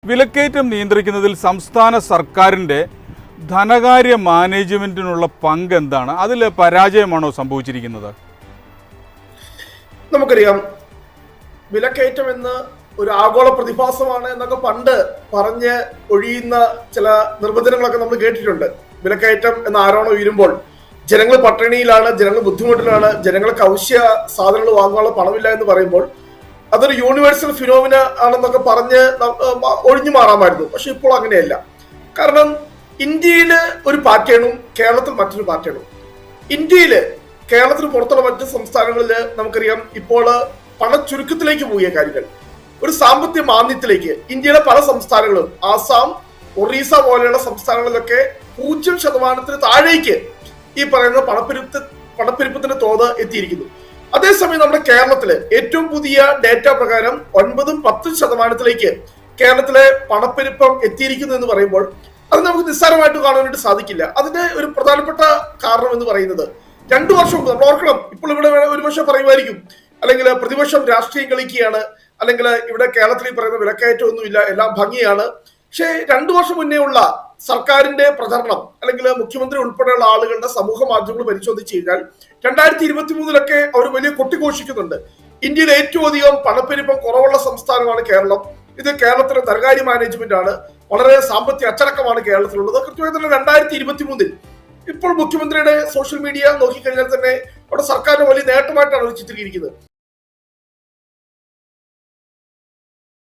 വിലക്കയറ്റം നിയന്ത്രിക്കുന്നതിൽ സംസ്ഥാന സർക്കാരിൻ്റെ ധനകാര്യ മാനേജ്മെന്റിനുള്ള പങ്ക് എന്താണ്? അതിൽ പരാജയമാണോ സംഭവിച്ചിരിക്കുന്നത്? നമുക്കറിയാം, വിലക്കയറ്റം എന്ന് ഒരു ആഗോള പ്രതിഭാസമാണ് എന്നൊക്കെ പണ്ട് പറഞ്ഞ് ഒഴിയുന്ന ചില നിർവചനങ്ങളൊക്കെ നമ്മൾ കേട്ടിട്ടുണ്ട്. വിലക്കയറ്റം എന്ന ആരോണം ഉയരുമ്പോൾ ജനങ്ങൾ പട്ടിണിയിലാണ്, ജനങ്ങൾ ബുദ്ധിമുട്ടിലാണ്, ജനങ്ങൾക്ക് അവശ്യ സാധനങ്ങൾ വാങ്ങാനുള്ള പണമില്ല എന്ന് പറയുമ്പോൾ അതൊരു യൂണിവേഴ്സൽ ഫിനോമിന ആണെന്നൊക്കെ പറഞ്ഞ് ഒഴിഞ്ഞു മാറാമായിരുന്നു. പക്ഷെ ഇപ്പോൾ അങ്ങനെയല്ല. കാരണം ഇന്ത്യയില് ഒരു പാറ്റേണും കേരളത്തിൽ മറ്റൊരു പാറ്റേണും. ഇന്ത്യയില് കേരളത്തിന് പുറത്തുള്ള മറ്റ് സംസ്ഥാനങ്ങളിൽ നമുക്കറിയാം ഇപ്പോൾ പണച്ചുരുക്കത്തിലേക്ക് പോയ കാര്യങ്ങൾ, ഒരു സാമ്പത്തിക മാന്ദ്യത്തിലേക്ക് ഇന്ത്യയിലെ പല സംസ്ഥാനങ്ങളും, ആസാം, ഒറീസ പോലെയുള്ള സംസ്ഥാനങ്ങളിലൊക്കെ 0% താഴേക്ക് ഈ പറയുന്ന പണപ്പെരുപ്പത്തിന്റെ തോത് എത്തിയിരിക്കുന്നു. അതേസമയം നമ്മുടെ കേരളത്തില് ഏറ്റവും പുതിയ ഡേറ്റ പ്രകാരം 9-10% കേരളത്തിലെ പണപ്പെരുപ്പം എത്തിയിരിക്കുന്നു എന്ന് പറയുമ്പോൾ അത് നമുക്ക് നിസ്സാരമായിട്ട് കാണാനായിട്ട് സാധിക്കില്ല. അതിന്റെ ഒരു പ്രധാനപ്പെട്ട കാരണം എന്ന് പറയുന്നത് 2 വർഷം മുമ്പ് നമ്മൾ ഓർക്കണം. ഇപ്പോൾ ഇവിടെ ഒരുപക്ഷെ പറയുമായിരിക്കും, അല്ലെങ്കിൽ പ്രതിപക്ഷം രാഷ്ട്രീയം കളിക്കുകയാണ്, അല്ലെങ്കിൽ ഇവിടെ കേരളത്തിൽ പറയുന്ന വിലക്കയറ്റം ഒന്നുമില്ല, എല്ലാം ഭംഗിയാണ്. പക്ഷേ 2 വർഷം മുന്നേ ഉള്ള സർക്കാരിന്റെ പ്രചരണം, അല്ലെങ്കിൽ മുഖ്യമന്ത്രി ഉൾപ്പെടെയുള്ള ആളുകളുടെ സമൂഹ മാധ്യമങ്ങൾ പരിശോധിച്ചു കഴിഞ്ഞാൽ 2023 അവർ വലിയ കൊട്ടിഘോഷിക്കുന്നുണ്ട്. ഇന്ത്യയിൽ ഏറ്റവും അധികം പണപ്പെരുപ്പം കുറവുള്ള സംസ്ഥാനമാണ് കേരളം. ഇത് കേരളത്തിലെ ധനകാര്യ മാനേജ്മെന്റ് ആണ്. വളരെ സാമ്പത്തിക അച്ചടക്കമാണ് കേരളത്തിലുള്ളത്. കൃത്യമായി തന്നെ 2023 ഇപ്പോൾ മുഖ്യമന്ത്രിയുടെ സോഷ്യൽ മീഡിയ നോക്കിക്കഴിഞ്ഞാൽ തന്നെ അവിടെ സർക്കാരിന്റെ വലിയ നേട്ടമായിട്ടാണ് അവർ ചിത്രീകരിക്കുന്നത്.